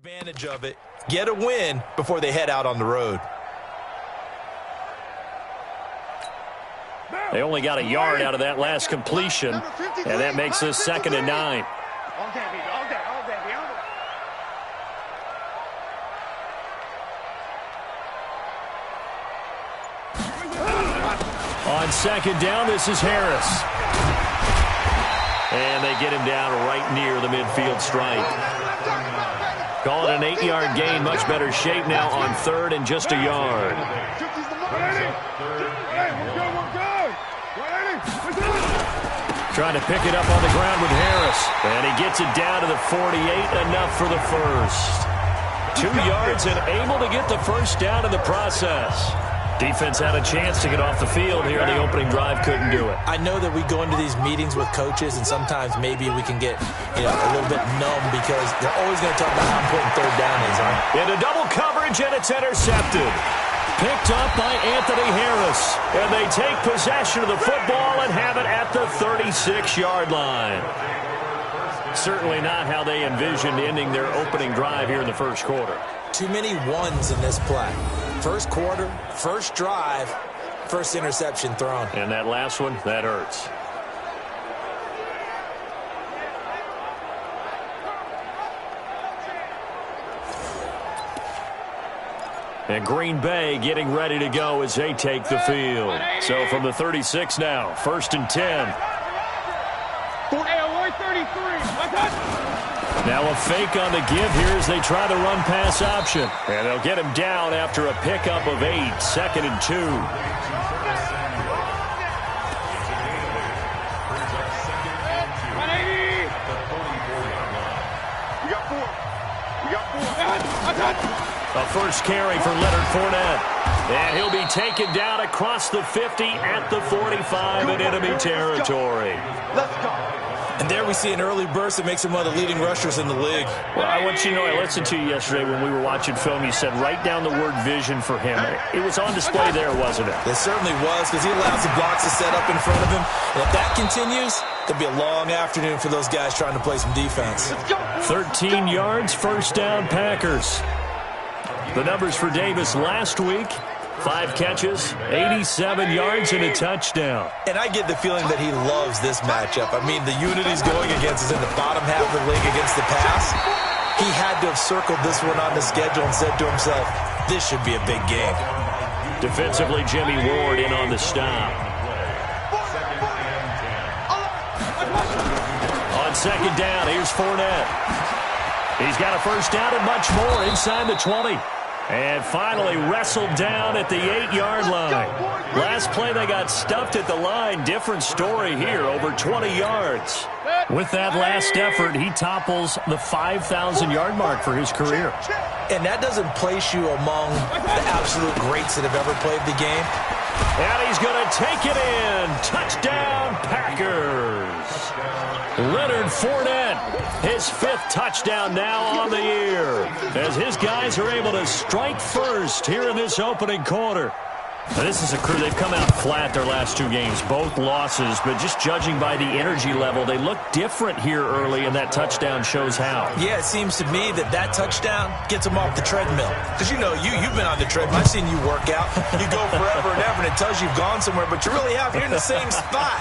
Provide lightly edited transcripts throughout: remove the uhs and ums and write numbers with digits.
Advantage of it, get a win before they head out on the road. They only got a yard out of that last completion, and that makes this 2nd and 9. On 2nd down, this is Harris. And they get him down right near the midfield stripe. Call it an 8-yard gain. Much better shape now on 3rd and just a yard. Trying to pick it up on the ground with Harris. And he gets it down to the 48. Enough for the first. 2 yards and able to get the first down in the process. Defense had a chance to get off the field here in the opening drive. Couldn't do it. I know that we go into these meetings with coaches, and sometimes maybe we can get a little bit numb because they're always going to talk about how important 3rd down is. Into double coverage, and it's intercepted. Picked up by Anthony Harris. And they take possession of the football and have it at the 36-yard line. Certainly not how they envisioned ending their opening drive here in the first quarter. Too many ones in this play. First quarter, first drive, first interception thrown. And that last one, that hurts. And Green Bay getting ready to go as they take the field. So from the 36 now, 1st and 10. Now a fake on the give here as they try the run-pass option. And they'll get him down after a pickup of 8, 2nd and 2. A first carry for Leonard Fournette. And he'll be taken down across the 50 at the 45 in enemy territory. Let's go. And there we see an early burst that makes him one of the leading rushers in the league. Well, I want you to know, I listened to you yesterday when we were watching film. You said write down the word vision for him. It was on display there, wasn't it? It certainly was, because he allows the blocks to set up in front of him. And if that continues, it'll be a long afternoon for those guys trying to play some defense. 13 yards, first down, Packers. The numbers for Davis last week: 5 catches, 87 yards, and a touchdown. And I get the feeling that he loves this matchup. I mean, the unit he's going against is in the bottom half of the league against the pass. He had to have circled this one on the schedule and said to himself, this should be a big game. Defensively, Jimmy Ward in on the stop. On 2nd down, here's Fournette. He's got a first down and much more inside the 20. And finally wrestled down at the 8-yard line. Last play they got stuffed at the line. Different story here, over 20 yards. With that last effort, he topples the 5,000-yard mark for his career. And that doesn't place you among the absolute greats that have ever played the game. And he's going to take it in. Touchdown, Packers. Leonard Fournette, his 5th touchdown now on the year, as his guys are able to strike first here in this opening quarter. Now, this is a crew, they've come out flat their last 2 games, both losses, but just judging by the energy level, they look different here early, and that touchdown shows how. Yeah, it seems to me that touchdown gets them off the treadmill. Because you've been on the treadmill. I've seen you work out. You go forever and ever, and it tells you you've gone somewhere, but you really have. You're in the same spot.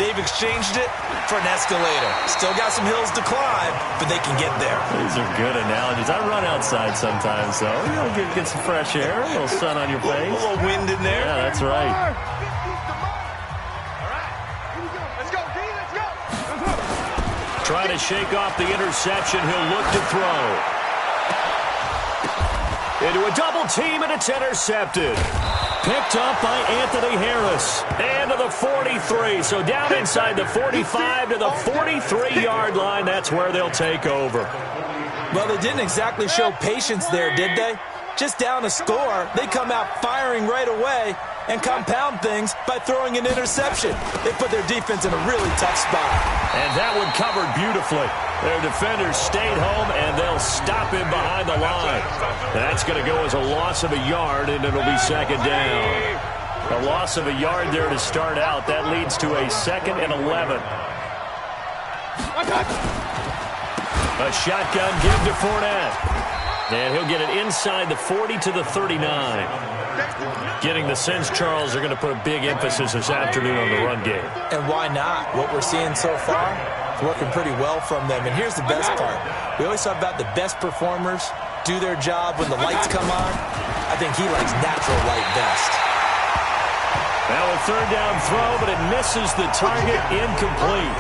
They've exchanged it for an escalator. Still got some hills to climb, but they can get there. These are good analogies. I run outside sometimes, though. Get some fresh air, a little sun on your face. A little wind in there. Yeah, that's right. Trying to shake off the interception. He'll look to throw. Into a double team, and it's intercepted. Picked up by Anthony Harris. And to the 43. So down inside the 45 to the 43-yard line. That's where they'll take over. Well, they didn't exactly show patience there, did they? Just down a score, they come out firing right away and compound things by throwing an interception. They put their defense in a really tough spot. And that one covered beautifully. Their defenders stayed home, and they'll stop him behind the line. That's going to go as a loss of a yard, and it'll be 2nd down. A loss of a yard there to start out. That leads to a 2nd and 11. A shotgun give to Fournette. And he'll get it inside the 40 to the 39. Getting the sense, Charles, they're going to put a big emphasis this afternoon on the run game. And why not? What we're seeing so far is working pretty well from them. And here's the best part. We always talk about the best performers do their job when the lights come on. I think he likes natural light best. Now a third down throw, but it misses the target, incomplete.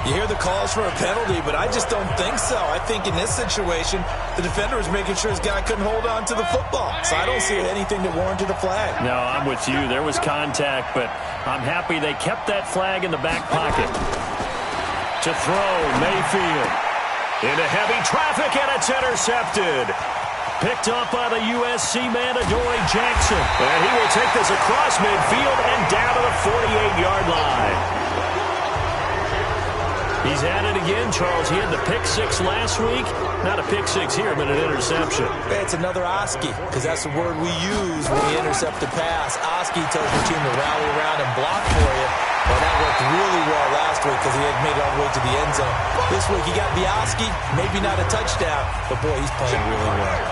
You hear the calls for a penalty, but I just don't think so. I think in this situation, the defender was making sure his guy couldn't hold on to the football. So I don't see anything that warranted a flag. No, I'm with you. There was contact, but I'm happy they kept that flag in the back pocket. To throw, Mayfield. Into heavy traffic, and it's intercepted. Picked up by the USC man, Adoree Jackson. And he will take this across midfield and down to the 48-yard line. He's at it again, Charles. He had the pick six last week. Not a pick six here, but an interception. It's another Oski, because that's the word we use when we intercept a pass. Oski tells your team to rally around and block for you. Well, that worked really well last week because he had made it all the way to the end zone. This week he got the Oski, maybe not a touchdown, but boy, he's playing really well.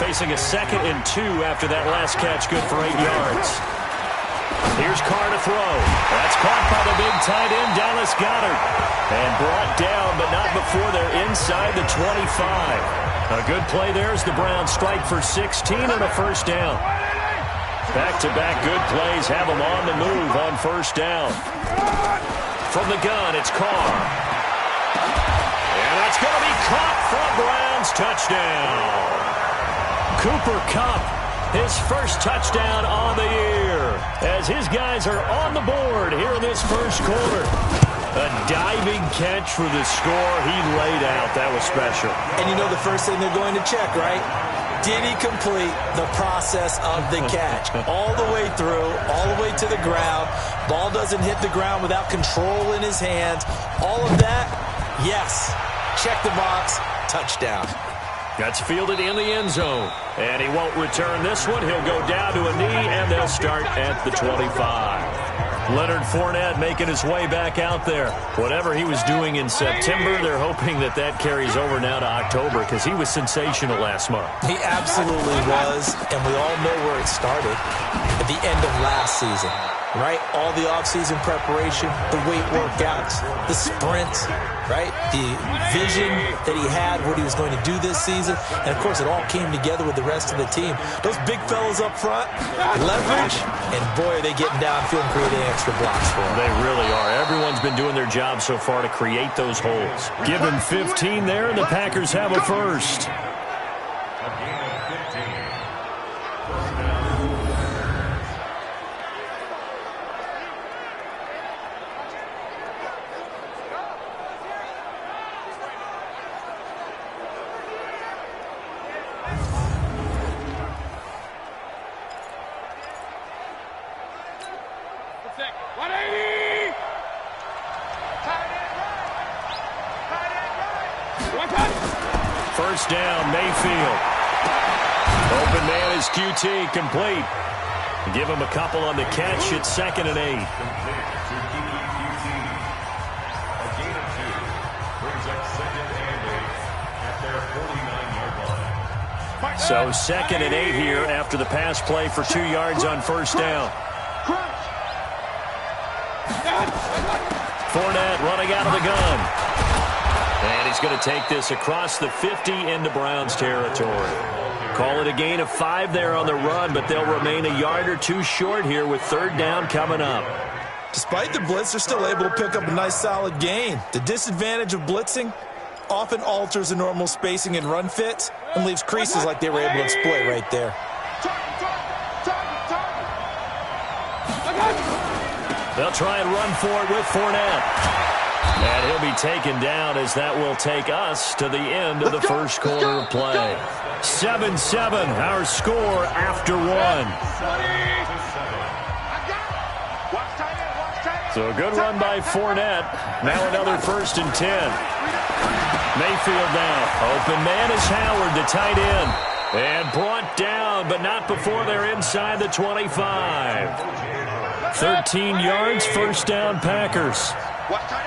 Facing a 2nd and 2 after that last catch, good for 8 yards. Here's Carr to throw. That's caught by the big tight end, Dallas Goedert. And brought down, but not before they're inside the 25. A good play there as the Browns strike for 16 and a first down. Back-to-back good plays have them on the move on first down. From the gun, it's Carr. And that's going to be caught for a Browns touchdown. Cooper Kupp, his first touchdown on the year, as his guys are on the board here in this first quarter. A diving catch for the score. He laid out. That was special. And you know the first thing they're going to check, right? Did he complete the process of the catch? All the way through, all the way to the ground. Ball doesn't hit the ground without control in his hands. All of that, yes. Check the box. Touchdown. That's fielded in the end zone. And he won't return this one. He'll go down to a knee, and they'll start at the 25. Leonard Fournette making his way back out there. Whatever he was doing in September, they're hoping that that carries over now to October because he was sensational last month. He absolutely was, and we all know where it started at the end of last season. Right? All the offseason preparation, the weight workouts, the sprints, right? The vision that he had, what he was going to do this season. And, of course, it all came together with the rest of the team. Those big fellas up front, leverage, and, boy, are they getting downfield and creating extra blocks for them. They really are. Everyone's been doing their job so far to create those holes. Give him 15 there, and the Packers have a first. First down, Mayfield. Open man is QT, complete. Give him a couple on the catch. It's 2nd and 8. So 2nd and 8 here after the pass play for 2 yards on first down. Fournette running out of the gun. And he's going to take this across the 50 into Browns territory. Call it a gain of 5 there on the run, but they'll remain a yard or two short here with third down coming up. Despite the blitz, they're still able to pick up a nice solid gain. The disadvantage of blitzing often alters the normal spacing and run fits and leaves creases like they were able to exploit right there. They'll try and run for it with Fournette. And he'll be taken down as that will take us to the end of the first quarter of play. 7-7, our score after 1. So a good run by Fournette. Now another 1st and 10. Mayfield now. Open man is Howard, the tight end. And brought down, but not before they're inside the 25. 13 yards, first down Packers.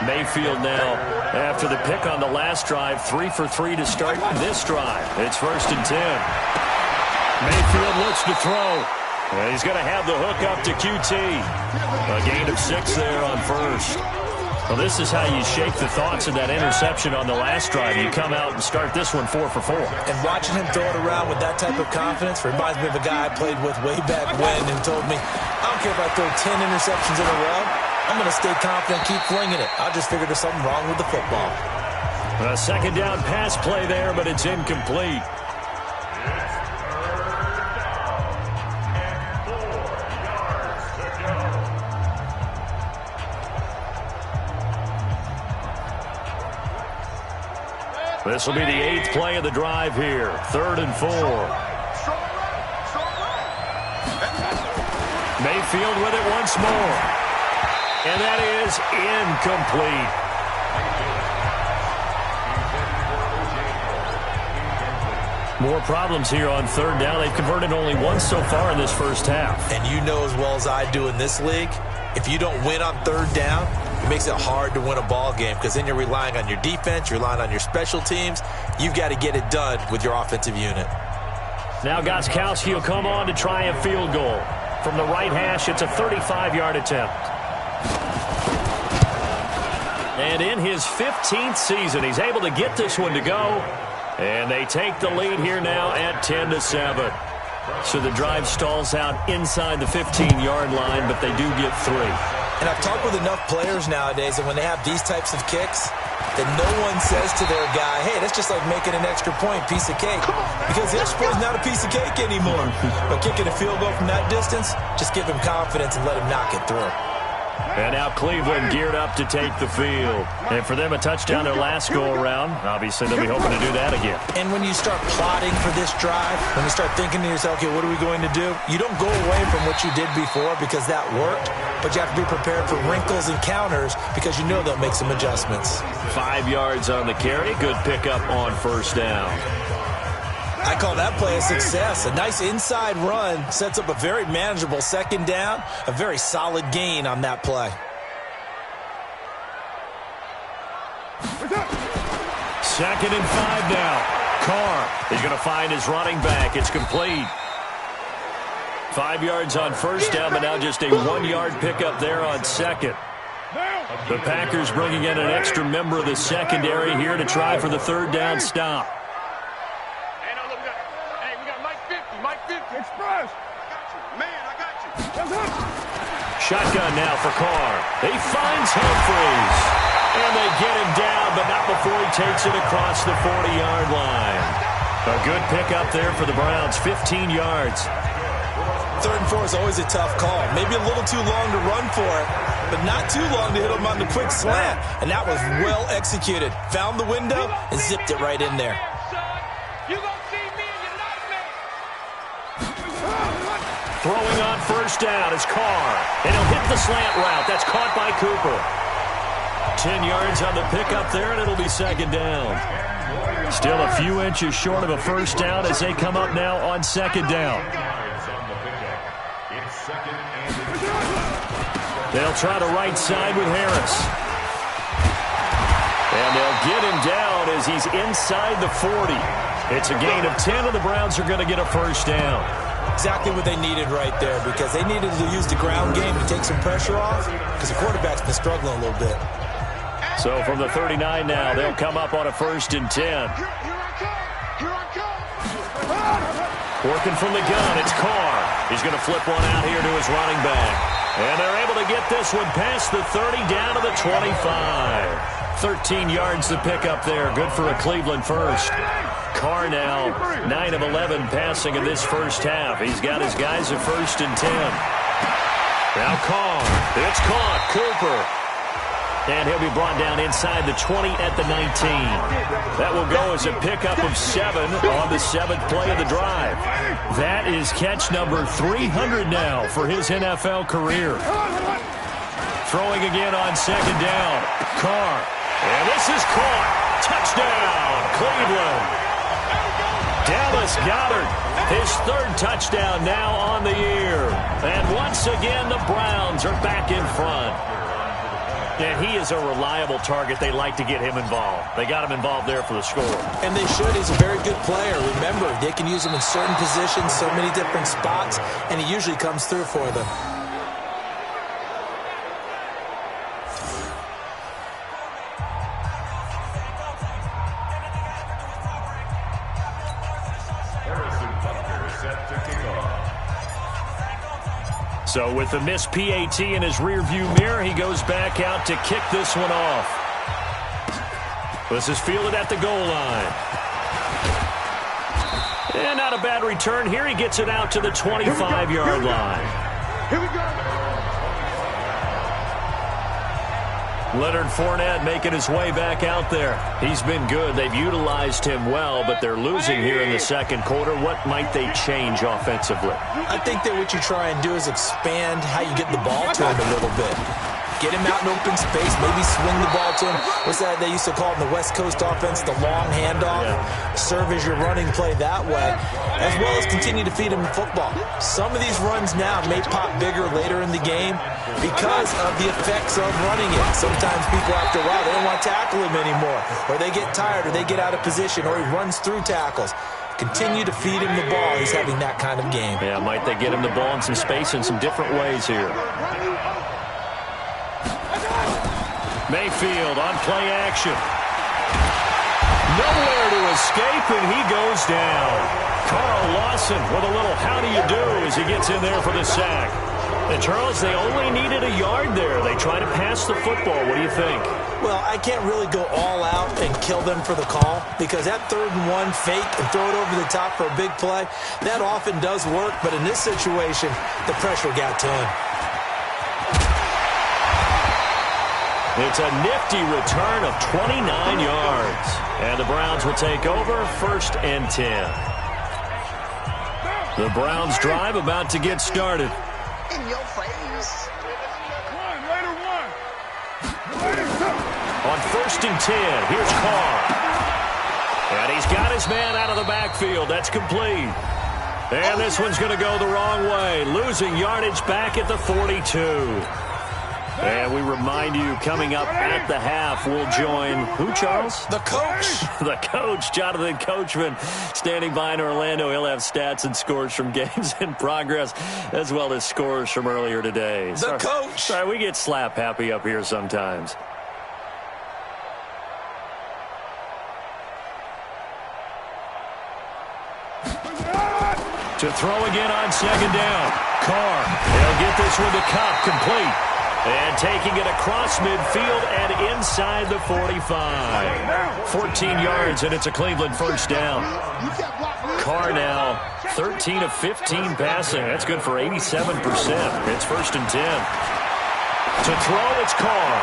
Mayfield now, after the pick on the last drive, 3 for 3 to start this drive. It's 1st and 10. Mayfield looks to throw. And he's going to have the hook up to QT. A gain of 6 there on first. Well, this is how you shake the thoughts of that interception on the last drive. You come out and start this one 4 for 4. And watching him throw it around with that type of confidence reminds me of a guy I played with way back when and told me, I don't care if I throw 10 interceptions in a row. I'm going to stay confident, keep flinging it. I just figured there's something wrong with the football. A second down pass play there, but it's incomplete. This will be the 8th play of the drive here. 3rd and 4. Mayfield with it once more. And that is incomplete. More problems here on 3rd down. They've converted only once so far in this first half. And you know as well as I do in this league, if you don't win on 3rd down, it makes it hard to win a ball game because then you're relying on your defense, you're relying on your special teams. You've got to get it done with your offensive unit. Now Gostkowski will come on to try a field goal. From the right hash, it's a 35-yard attempt. And in his 15th season, he's able to get this one to go. And they take the lead here now at 10-7. So the drive stalls out inside the 15-yard line, but they do get 3. And I've talked with enough players nowadays that when they have these types of kicks, that no one says to their guy, hey, that's just like making an extra point, piece of cake. Because the extra point is not a piece of cake anymore. But kicking a field goal from that distance, just give him confidence and let him knock it through. And now Cleveland geared up to take the field. And for them, a touchdown their last go-around. Obviously, they'll be hoping to do that again. And when you start plotting for this drive, when you start thinking to yourself, okay, what are we going to do? You don't go away from what you did before because that worked, but you have to be prepared for wrinkles and counters because you know they'll make some adjustments. 5 yards on the carry. Good pickup on 1st down. I call that play a success. A nice inside run sets up a very manageable 2nd down, a very solid gain on that play. 2nd and 5 now. Carr is going to find his running back. It's complete. 5 yards on 1st down, but now just a 1-yard pickup there on 2nd. The Packers bringing in an extra member of the secondary here to try for the 3rd down stop. Shotgun now for Carr. He finds Humphries. And they get him down, but not before he takes it across the 40-yard line. A good pickup there for the Browns, 15 yards. 3rd and 4 is always a tough call. Maybe a little too long to run for it, but not too long to hit him on the quick slant. And that was well executed. Found the window and zipped it right in there. Throwing on 1st down is Carr. And he'll hit the slant route. That's caught by Cooper. 10 yards on the pickup there, and it'll be 2nd down. Still a few inches short of a 1st down as they come up now on 2nd down. They'll try the right side with Harris. And they'll get him down as he's inside the 40. It's a gain of 10, and the Browns are going to get a 1st down. Exactly what they needed right there because they needed to use the ground game to take some pressure off because the quarterback's been struggling a little bit. So from the 39 now, they'll come up on a 1st and 10. Working from the gun, it's Carr. He's going to flip one out here to his running back. And they're able to get this one past the 30 down to the 25. 13 yards to pick up there. Good for a Cleveland first. Carr now 9 of 11 passing in this first half. He's got his guys at 1st and 10. Now Carr. It's caught. Cooper. And he'll be brought down inside the 20 at the 19. That will go as a pickup of 7 on the 7th play of the drive. That is catch number 300 now for his NFL career. Throwing again on 2nd down. Carr. And this is caught. Touchdown, Cleveland. Dallas Goedert, his 3rd touchdown now on the year. And once again, the Browns are back in front. And he is a reliable target. They like to get him involved. They got him involved there for the score. And they should. He's a very good player. Remember, they can use him in certain positions, so many different spots, and he usually comes through for them. So with the missed PAT in his rearview mirror, he goes back out to kick this one off. This is fielded at the goal line. And not a bad return here. He gets it out to the 25-yard line. Here we go. Leonard Fournette making his way back out there. He's been good. They've utilized him well, but they're losing here in the second quarter. What might they change offensively? I think that what you try and do is expand how you get the ball to him a little bit. Get him out in open space, maybe swing the ball to him. What's that they used to call in the West Coast offense, the long handoff? Yeah. Serve as your running play that way, as well as continue to feed him the football. Some of these runs now may pop bigger later in the game because of the effects of running it. Sometimes people, after a while, they don't want to tackle him anymore, or they get tired, or they get out of position, or he runs through tackles. Continue to feed him the ball. He's having that kind of game. Yeah, might they get him the ball in some space in some different ways here. Mayfield on play action. Nowhere to escape, and he goes down. Carl Lawson with a little how do you do as he gets in there for the sack. And, Charles, they only needed a yard there. They try to pass the football. What do you think? Well, I can't really go all out and kill them for the call because that 3rd and 1 fake and throw it over the top for a big play, that often does work. But in this situation, the pressure got to him. It's a nifty return of 29 yards. And the Browns will take over 1st and 10. The Browns drive about to get started. In your face. On 1st and 10, here's Carr. And he's got his man out of the backfield. That's complete. And this one's going to go the wrong way. Losing yardage back at the 42. And we remind you, coming up at the half, we'll join who, Charles? The coach. The coach, Jonathan Coachman, standing by in Orlando. He'll have stats and scores from games in progress, as well as scores from earlier today. The coach. Sorry, we get slap happy up here sometimes. To throw again on 2nd down. Carr, they'll get this one to Kupp, complete. And taking it across midfield and inside the 45. 14 yards, and it's a Cleveland 1st down. Carr now 13 of 15 passing. That's good for 87%. It's 1st and 10. To throw, it's Carr.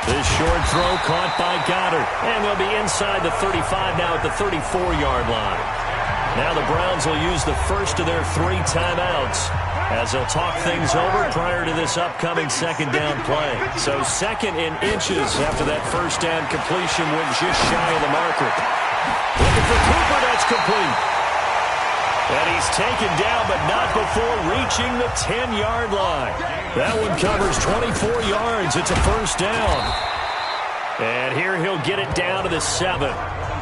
This short throw caught by Goddard. And they'll be inside the 35 now at the 34-yard line. Now the Browns will use the first of their 3 timeouts as they'll talk things over prior to this upcoming 2nd down play. So 2nd and inches after that 1st down completion went just shy of the marker. Looking for Cooper, that's complete. And he's taken down, but not before reaching the 10-yard line. That one covers 24 yards. It's a 1st down. And here he'll get it down to the 7.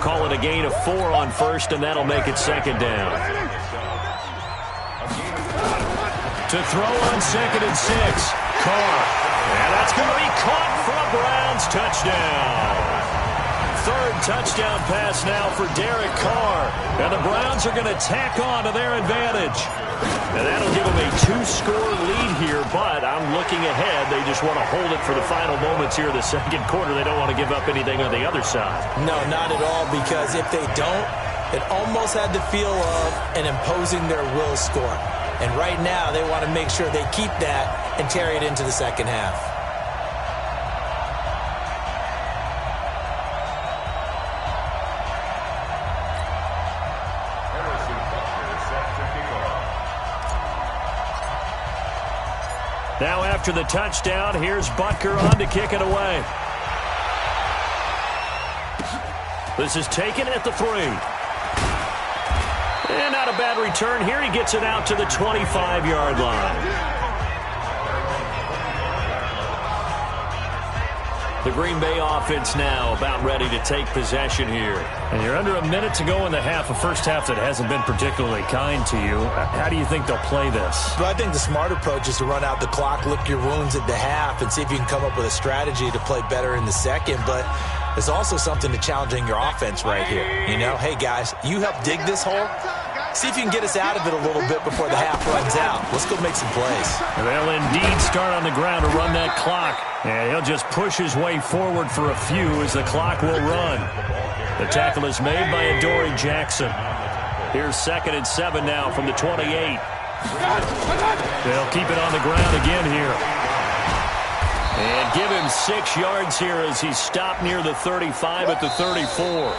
Call it a gain of 4 on 1st, and that'll make it 2nd down. To throw on 2nd and 6. Carr. And that's going to be caught for a Browns touchdown. 3rd touchdown pass now for Derek Carr. And the Browns are going to tack on to their advantage. And that'll give them a 2-score lead here, but I'm looking ahead. They just want to hold it for the final moments here in the 2nd quarter. They don't want to give up anything on the other side. No, not at all, because if they don't, it almost had the feel of an imposing their will score. And right now, they want to make sure they keep that and carry it into the 2nd half. Now after the touchdown, here's Butker on to kick it away. This is taken at the 3. And not a bad return here. He gets it out to the 25-yard line. The Green Bay offense now about ready to take possession here. And you're under a minute to go in the half, a first half that hasn't been particularly kind to you. How do you think they'll play this? Well, I think the smart approach is to run out the clock, lick your wounds at the half, and see if you can come up with a strategy to play better in the second. But there's also something to challenging your offense right here. You know, hey, guys, you help dig this hole. See if you can get us out of it a little bit before the half runs out. Let's go make some plays. They'll indeed start on the ground to run that clock. And he'll just push his way forward for a few as the clock will run. The tackle is made by Adoree Jackson. Here's 2nd and 7 now from the 28. They'll keep it on the ground again here. And give him 6 yards here as he's stopped near the 35 at the 34.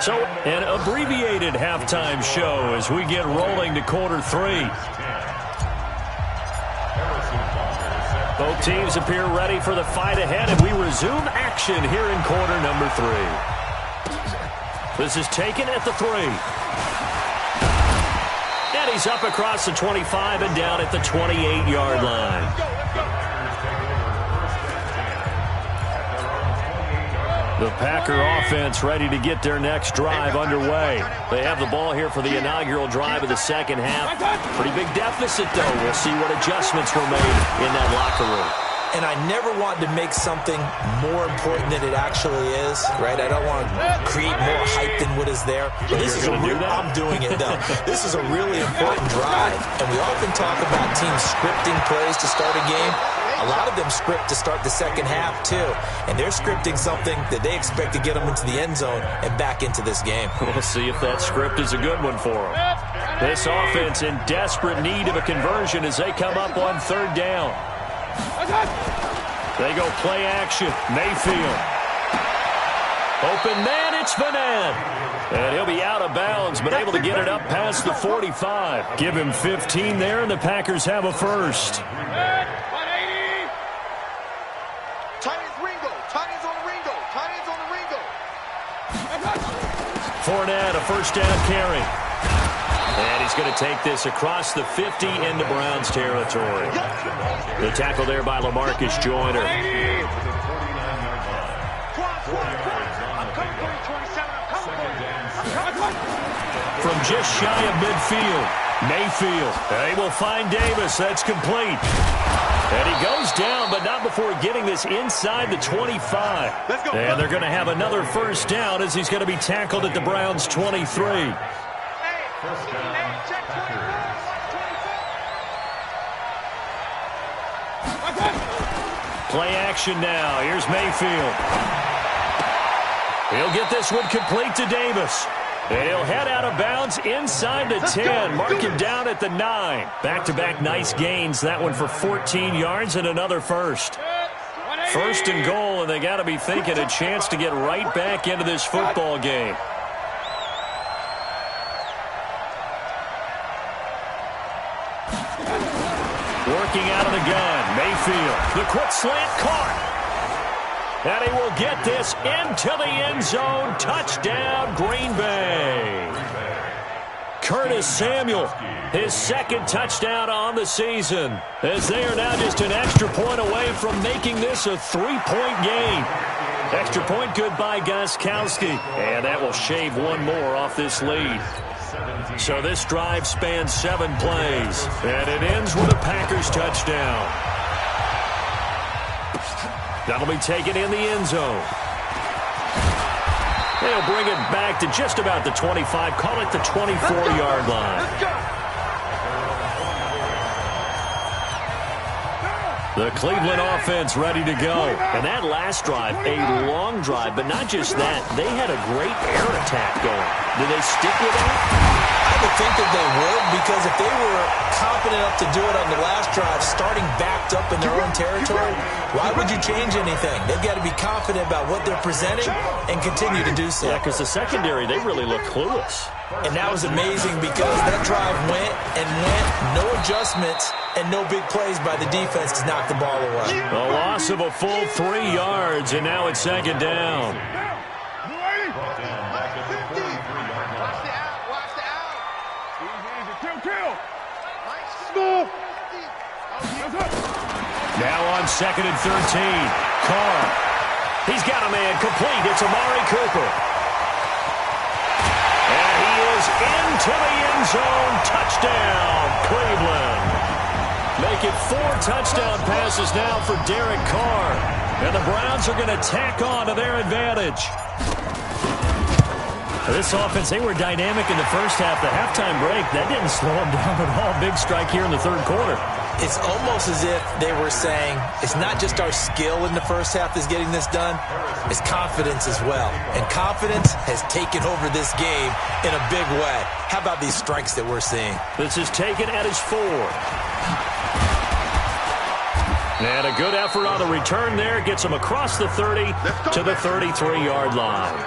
So an abbreviated halftime show as we get rolling to quarter 3. Both teams appear ready for the fight ahead, and we resume action here in quarter number 3. This is taken at the 3. And he's up across the 25 and down at the 28-yard line. The Packer offense ready to get their next drive underway. They have the ball here for the inaugural drive of the second half. Pretty big deficit, though. We'll see what adjustments were made in that locker room. And I never want to make something more important than it actually is, right? I don't want to create more hype than what is there. But this is I'm doing it, though. This is a really important drive. And we often talk about teams scripting plays to start a game. A lot of them script to start the second half, too. And they're scripting something that they expect to get them into the end zone and back into this game. We'll see if that script is a good one for them. This offense in desperate need of a conversion as they come up on 3rd down. They go play action. Mayfield. Open man, it's Vannett. And he'll be out of bounds, but able to get it up past the 45. Give him 15 there, and the Packers have a first. Fournette, a first down carry. And he's going to take this across the 50 into Browns territory. The tackle there by LaMarcus Joyner. From just shy of midfield, Mayfield. They will find Davis. That's complete. And he goes down, but not before getting this inside the 25. And they're going to have another first down as he's going to be tackled at the Browns' 23. Play action now. Here's Mayfield. He'll get this one complete to Davis. And he'll head out of bounds inside the 10. Mark him down at the 9. Back-to-back nice gains. That one for 14 yards and another first. 1st and goal, and they got to be thinking a chance to get right back into this football game. Working out of the gun. Mayfield. The quick slant caught. And he will get this into the end zone. Touchdown, Green Bay. Curtis Samuel, his 2nd touchdown on the season, as they are now just an extra point away from making this a 3-point game. Extra point good by Gostkowski, and that will shave one more off this lead. So this drive spans 7 plays, and it ends with a Packers touchdown. That'll be taken in the end zone. They'll bring it back to just about the 25. Call it the 24-yard line. The Cleveland offense ready to go. And that last drive, a long drive, but not just that. They had a great air attack going. Did they stick with that? I would think that they would, because if they were confident enough to do it on the last drive, starting backed up in their own territory, why would you change anything? They've got to be confident about what they're presenting and continue to do so. Yeah, because the secondary, they really look clueless. And that was amazing because that drive went and went, no adjustments, and no big plays by the defense to knock the ball away. A loss of a full 3 yards, and now it's 2nd down. Now on 2nd and 13. Carr He's got a man complete. It's Amari Cooper. And he is into the end zone. Touchdown, Cleveland. Make it 4 touchdown passes now for Derek Carr. And the Browns are going to tack on to their advantage. This offense, they were dynamic in the first half. The halftime break, that didn't slow them down at all. Big strike here in the third quarter. It's almost as if they were saying, it's not just our skill in the first half that's getting this done, it's confidence as well. And confidence has taken over this game in a big way. How about these strikes that we're seeing? This is taken at his 4. And a good effort on the return there. Gets him across the 30 to the 33-yard line.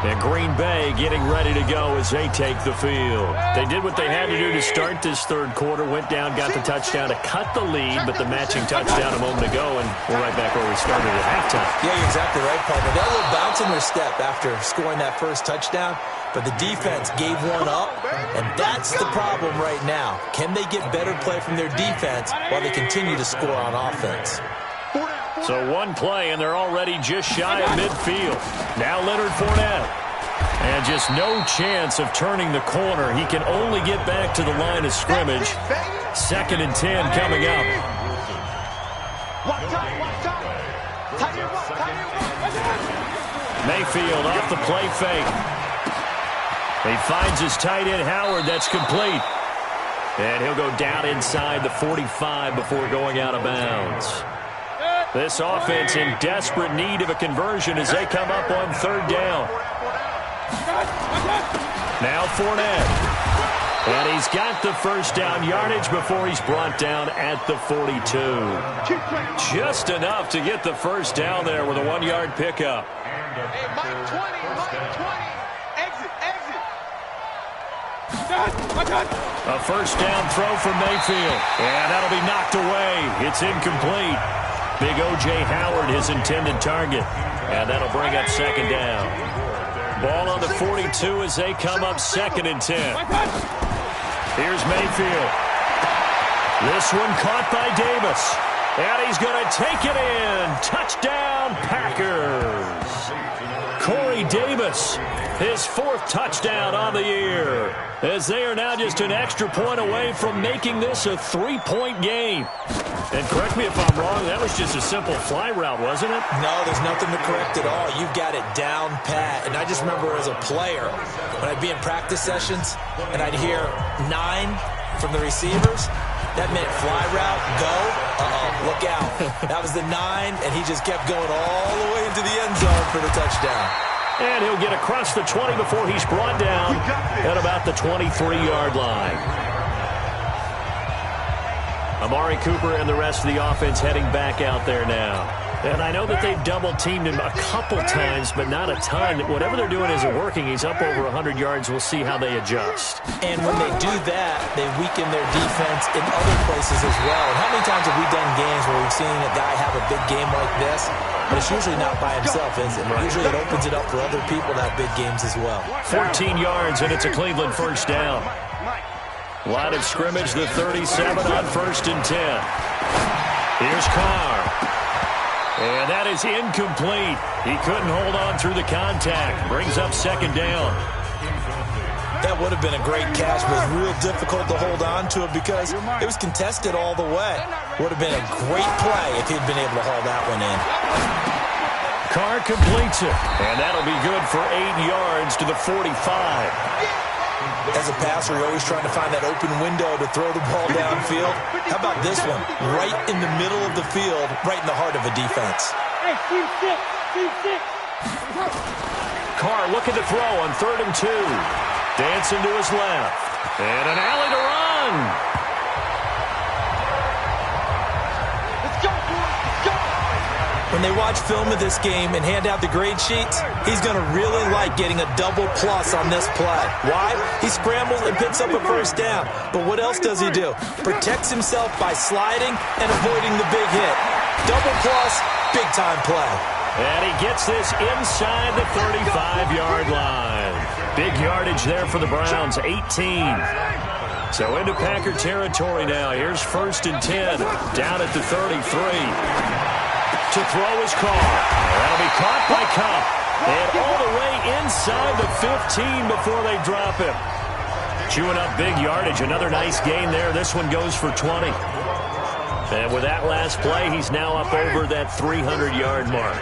And Green Bay getting ready to go as they take the field. They did what they had to do to start this third quarter. Went down, got the touchdown to cut the lead, but the matching touchdown a moment ago, and we're right back where we started at halftime. Yeah, you're exactly right, partner. They had a little bounce in their step after scoring that first touchdown, but the defense gave one up, and that's the problem right now. Can they get better play from their defense while they continue to score on offense? So one play, and they're already just shy of midfield. Now Leonard Fournette. And just no chance of turning the corner. He can only get back to the line of scrimmage. 2nd and 10 coming up. Mayfield off the play fake. He finds his tight end, Howard. That's complete. And he'll go down inside the 45 before going out of bounds. This offense in desperate need of a conversion as they come up on 3rd down. Now Fournette. And he's got the first down yardage before he's brought down at the 42. Just enough to get the first down there with a 1-yard pickup. Hey, Mike 20, Mike 20. Exit. A first down throw from Mayfield. And that'll be knocked away. It's incomplete. Big O.J. Howard, his intended target. And that'll bring up 2nd down. Ball on the 42 as they come up 2nd and 10. Here's Mayfield. This one caught by Davis. And he's going to take it in. Touchdown, Packers. Corey Davis, his 4th touchdown on the year. As they are now just an extra point away from making this a 3-point game. And correct me if I'm wrong, that was just a simple fly route, wasn't it? No, there's nothing to correct at all. You've got it down pat. And I just remember as a player, when I'd be in practice sessions and I'd hear 9 from the receivers, that meant fly route, go, look out. That was the 9, and he just kept going all the way into the end zone for the touchdown. And he'll get across the 20 before he's brought down at about the 23-yard line. Amari Cooper and the rest of the offense heading back out there now. And I know that they've double-teamed him a couple times, but not a ton. Whatever they're doing isn't working. He's up over 100 yards. We'll see how they adjust. And when they do that, they weaken their defense in other places as well. And how many times have we done games where we've seen a guy have a big game like this? But it's usually not by himself, is it? Usually it opens it up for other people to have big games as well. 14 yards, and it's a Cleveland first down. Line of scrimmage, the 37 on 1st and 10. Here's Carr. And that is incomplete. He couldn't hold on through the contact. Brings up 2nd down. That would have been a great catch, but it was real difficult to hold on to it because it was contested all the way. Would have been a great play if he'd been able to haul that one in. Carr completes it. And that'll be good for 8 yards to the 45. As a passer, you're always trying to find that open window to throw the ball downfield. How about this one? Right in the middle of the field, right in the heart of a defense. Carr looking to throw on 3rd and 2. Dancing to his left. And an alley to run. Let's go, boys. Let's go. When they watch film of this game and hand out the grade sheets, he's going to really like getting a double plus on this play. Why? He scrambles and picks up a first down. But what else does he do? Protects himself by sliding and avoiding the big hit. Double plus, big time play. And he gets this inside the 35-yard line. Big yardage there for the Browns, 18. So into Packer territory now. Here's 1st and 10. Down at the 33. To throw is Carr. That'll be caught by Kupp. And all the way inside the 15 before they drop him. Chewing up big yardage. Another nice gain there. This one goes for 20. And with that last play, he's now up over that 300-yard mark.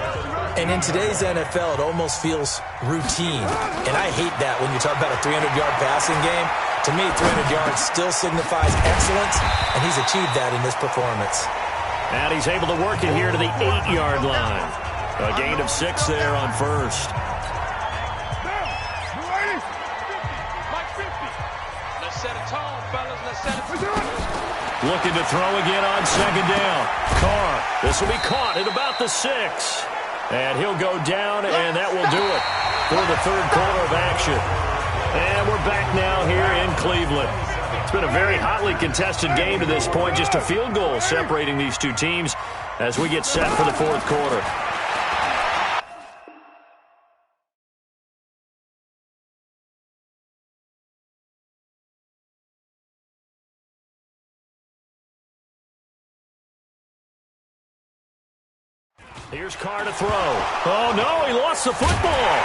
And in today's NFL, it almost feels routine. And I hate that when you talk about a 300-yard passing game. To me, 300 yards still signifies excellence, and he's achieved that in this performance. And he's able to work it here to the 8-yard line. A gain of 6 there on first. Let's set a tone, fellas. Let's set it. Looking to throw again on 2nd down. Carr, this will be caught at about the 6. And he'll go down, and that will do it for the 3rd quarter of action. And we're back now here in Cleveland. It's been a very hotly contested game to this point. Just a field goal separating these two teams as we get set for the 4th quarter. Here's Carr to throw. Oh, no, he lost the football.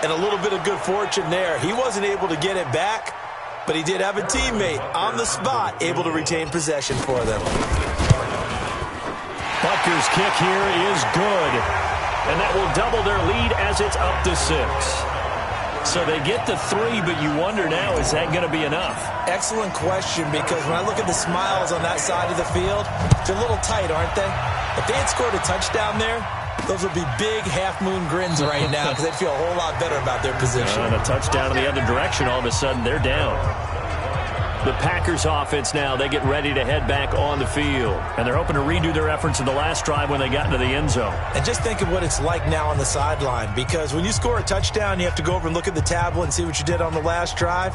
And a little bit of good fortune there. He wasn't able to get it back, but he did have a teammate on the spot able to retain possession for them. Butker's kick here is good, and that will double their lead as it's up to 6. So they get the 3, but you wonder now, is that going to be enough? Excellent question, because when I look at the smiles on that side of the field, they're a little tight, aren't they? If they had scored a touchdown there, those would be big half-moon grins right now because they'd feel a whole lot better about their position. And a touchdown in the other direction, all of a sudden they're down. The Packers offense now, they get ready to head back on the field. And they're hoping to redo their efforts in the last drive when they got into the end zone. And just think of what it's like now on the sideline, because when you score a touchdown, you have to go over and look at the tablet and see what you did on the last drive.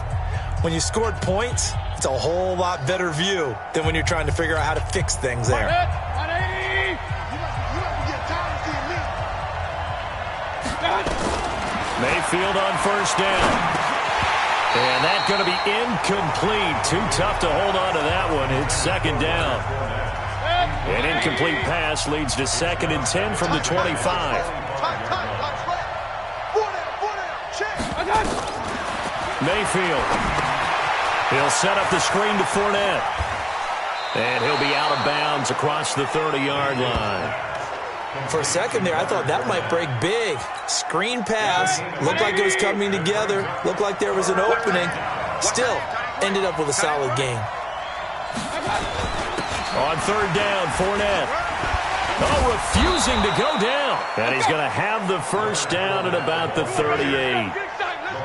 When you scored points, it's a whole lot better view than when you're trying to figure out how to fix things there. Mayfield on 1st down. And that's going to be incomplete. Too tough to hold on to that one. It's 2nd down. An incomplete pass leads to 2nd and 10 from the 25. Mayfield. He'll set up the screen to Fournette. And he'll be out of bounds across the 30-yard line. For a second there, I thought that might break big. Screen pass. Looked like it was coming together. Looked like there was an opening. Still, ended up with a solid game. On 3rd down, Fournette. Oh, refusing to go down. And he's going to have the 1st down at about the 38.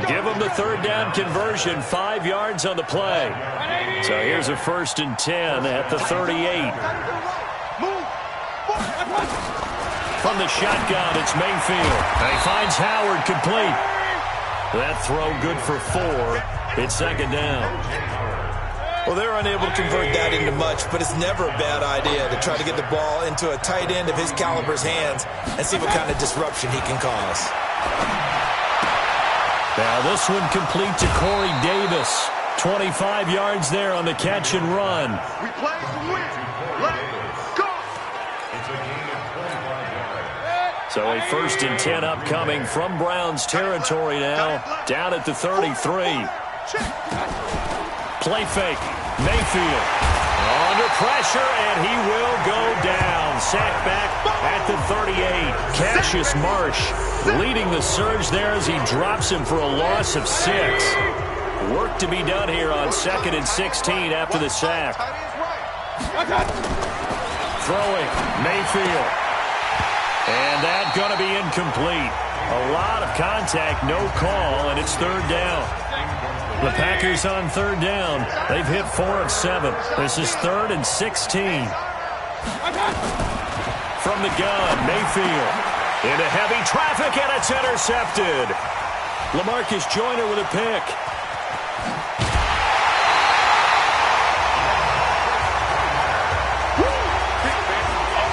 Give him the 3rd down conversion. 5 yards on the play. So here's a 1st and 10 at the 38. From the shotgun, it's Mayfield. And he finds Howard complete. That throw good for 4. It's 2nd down. Well, they're unable to convert that into much, but it's never a bad idea to try to get the ball into a tight end of his caliber's hands and see what kind of disruption he can cause. Now this one complete to Corey Davis. 25 yards there on the catch and run. We play to win. Let's go. So a 1st and 10 upcoming from Browns territory now, down at the 33. Play fake, Mayfield under pressure, and he will go down. Sacked back at the 38. Cassius Marsh leading the surge there as he drops him for a loss of 6. Work to be done here on 2nd and 16 after the sack. Throwing, Mayfield. And that's going to be incomplete. A lot of contact, no call, and it's 3rd down. The Packers on 3rd down. They've hit 4 of 7. This is 3rd and 16. From the gun, Mayfield. Into heavy traffic, and it's intercepted. LaMarcus Joyner with a pick.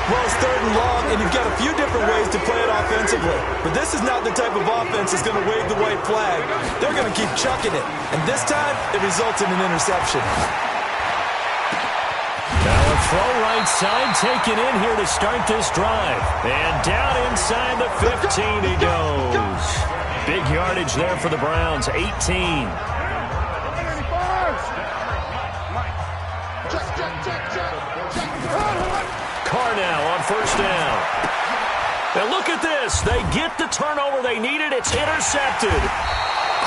Well, as 3rd and long, and you've got a few different ways to play it offensively. But this is not the type of offense that's going to wave the white flag. They're going to keep chucking it. And this time, it results in an interception. Now a throw right side taken in here to start this drive. And down inside the 15 he goes. Big yardage there for the Browns, 18. Carr now on 1st down. And look at this. They get the turnover they needed. It's intercepted.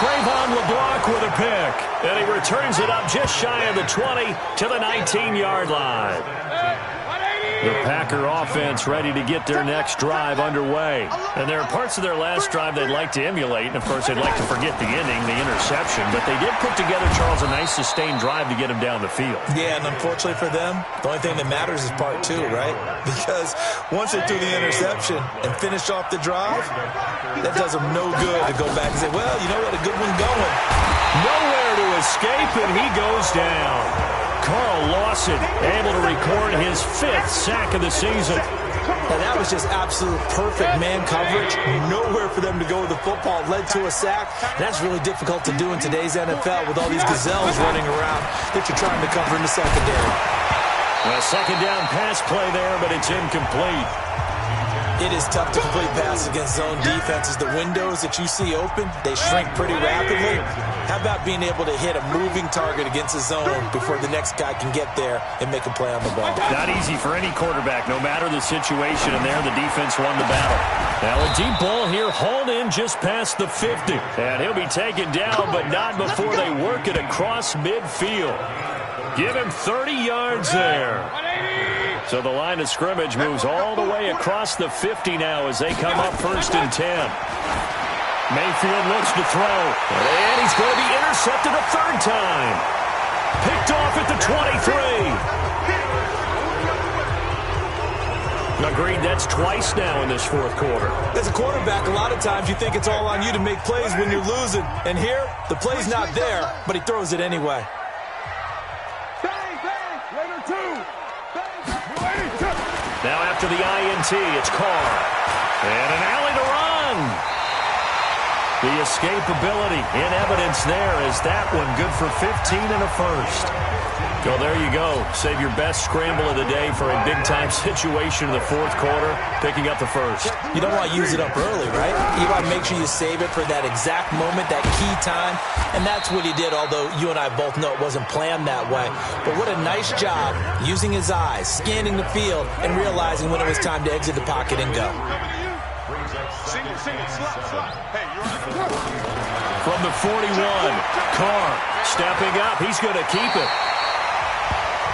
Cre'Von LeBlanc with a pick. And he returns it up just shy of the 20 to the 19-yard line. The Packer offense ready to get their next drive underway. And there are parts of their last drive they'd like to emulate. And, of course, they'd like to forget the ending, the interception. But they did put together, Charles, a nice sustained drive to get him down the field. Yeah, and unfortunately for them, the only thing that matters is part 2, right? Because once they threw the interception and finished off the drive, that does them no good to go back and say, well, you know what, a good one going. Nowhere to escape, and he goes down. Carl Lawson able to record his 5th sack of the season. And that was just absolute perfect man coverage. Nowhere for them to go with the football. Led to a sack. That's really difficult to do in today's NFL with all these gazelles running around that you're trying to cover in the secondary. A 2nd down pass play there, but it's incomplete. It is tough to complete passes against zone defenses. The windows that you see open, they shrink pretty rapidly. How about being able to hit a moving target against a zone before the next guy can get there and make a play on the ball? Not easy for any quarterback, no matter the situation, and there the defense won the battle. Now a deep ball here, hauled in just past the 50. And he'll be taken down, but not before they work it across midfield. Give him 30 yards there. So the line of scrimmage moves all the way across the 50 now as they come up 1st and 10. Mayfield looks to throw, and he's going to be intercepted a 3rd time. Picked off at the 23. Agreed, that's twice now in this 4th quarter. As a quarterback, a lot of times you think it's all on you to make plays when you're losing. And here, the play's not there, but he throws it anyway. Now after the INT, it's Carr. And an alley to run. The escapability in evidence there is that one good for 15 and a 1st. Well, there you go. Save your best scramble of the day for a big-time situation in the 4th quarter, picking up the 1st. You don't want to use it up early, right? You want to make sure you save it for that exact moment, that key time. And that's what he did, although you and I both know it wasn't planned that way. But what a nice job using his eyes, scanning the field, and realizing when it was time to exit the pocket and go. From the 41, Carr stepping up. He's going to keep it.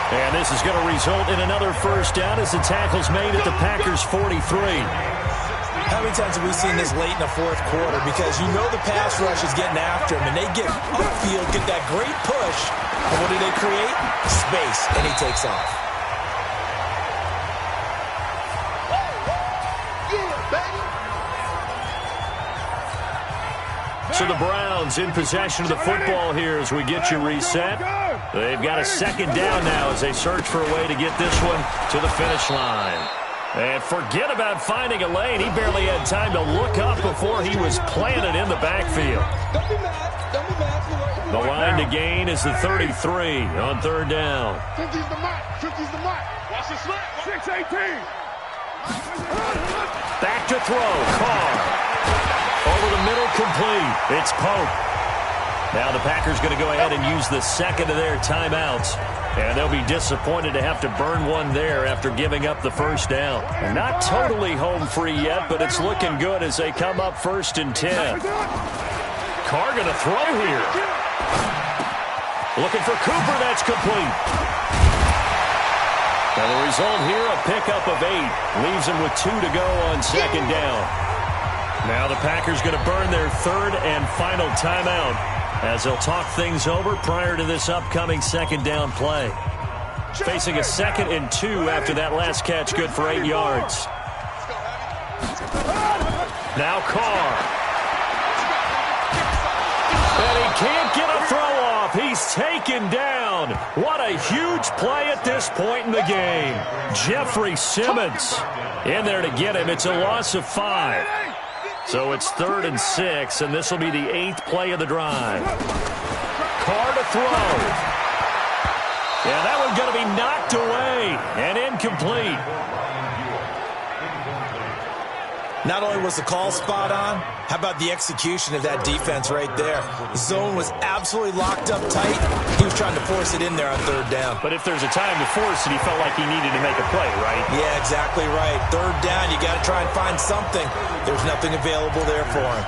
And this is going to result in another 1st down as the tackle's made at the Packers' 43. How many times have we seen this late in the 4th quarter? Because you know the pass rush is getting after him, and they get upfield, get that great push. And what do they create? Space, and he takes off. So the Browns in possession of the football here as we get you reset. They've got a 2nd down now as they search for a way to get this one to the finish line. And forget about finding a lane. He barely had time to look up before he was planted in the backfield. The line to gain is the 33 on 3rd down. 50's the mark. 50's the mark. Watch the slip. 6-18. Back to throw. Carr. Over the middle, complete. It's Pope. Now the Packers going to go ahead and use the 2nd of their timeouts. And they'll be disappointed to have to burn one there after giving up the 1st down. And not totally home free yet, but it's looking good as they come up 1st and 10. Carr going to throw here. Looking for Cooper. That's complete. Now the result here, a pickup of 8. Leaves him with 2 to go on 2nd down. Now the Packers going to burn their 3rd and final timeout as they'll talk things over prior to this upcoming 2nd down play. Facing a 2nd and 2 after that last catch, good for 8 yards. Now Carr. And he can't get a throw off. He's taken down. What a huge play at this point in the game. Jeffrey Simmons in there to get him. It's a loss of 5. So it's 3rd and 6, and this will be the 8th play of the drive. Carr to throw. Yeah, that one's going to be knocked away and incomplete. Not only was the call spot on, how about the execution of that defense right there? The zone was absolutely locked up tight. He was trying to force it in there on 3rd down. But if there's a time to force it, he felt like he needed to make a play, right? Yeah, exactly right. 3rd down, you got to try and find something. There's nothing available there for him.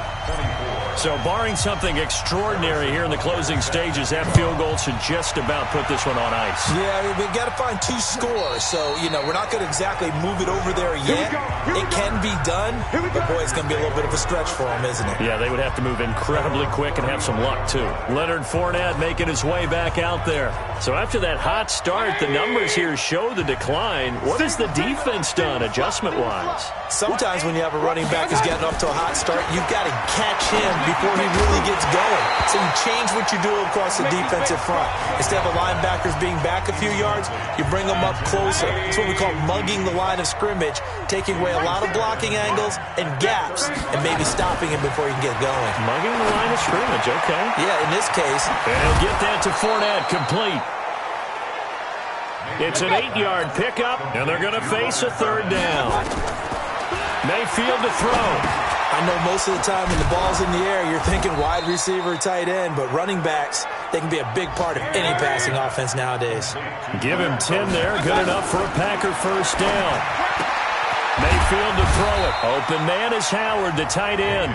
So barring something extraordinary here in the closing stages, that field goal should just about put this one on ice. Yeah, we've got to find 2 scores. So, we're not going to exactly move it over there yet. It can be done, but boy, it's going to be a little bit of a stretch for them, isn't it? Yeah, they would have to move incredibly quick and have some luck, too. Leonard Fournette making his way back out there. So after that hot start, the numbers here show the decline. What has the defense done adjustment-wise? Sometimes when you have a running back who's getting off to a hot start, you've got to catch him before he really gets going. So you change what you do across the defensive front. Instead of the linebackers being back a few yards, you bring them up closer. It's what we call mugging the line of scrimmage, taking away a lot of blocking angles and gaps, and maybe stopping him before he can get going. Mugging the line of scrimmage, okay. Yeah, in this case. And he'll get that to Fournette, complete. It's an 8-yard pickup, and they're going to face a 3rd down. Mayfield to throw. I know most of the time when the ball's in the air, you're thinking wide receiver, tight end, but running backs, they can be a big part of any passing offense nowadays. Give him 10 there, good enough for a Packer 1st down. Mayfield to throw it. Open man is Howard, the tight end.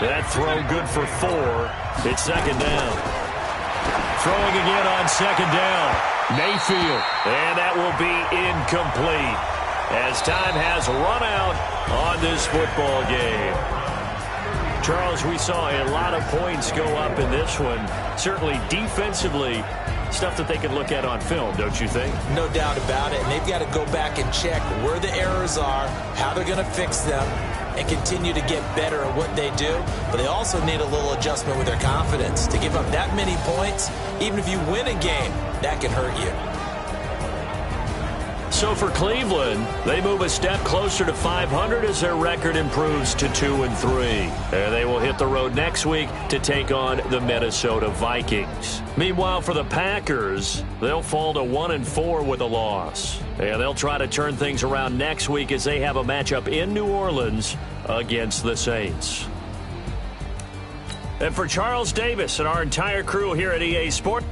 That throw good for 4. It's 2nd down. Throwing again on 2nd down. Mayfield, and that will be incomplete as time has run out on this football game. Charles, we saw a lot of points go up in this one. Certainly defensively, stuff that they can look at on film, don't you think? No doubt about it. And they've got to go back and check where the errors are, how they're going to fix them, and continue to get better at what they do. But they also need a little adjustment with their confidence. To give up that many points, even if you win a game, that can hurt you. So for Cleveland, they move a step closer to 500 as their record improves to 2-3. And they will hit the road next week to take on the Minnesota Vikings. Meanwhile, for the Packers, they'll fall to 1-4 with a loss. And they'll try to turn things around next week as they have a matchup in New Orleans against the Saints. And for Charles Davis and our entire crew here at EA Sports,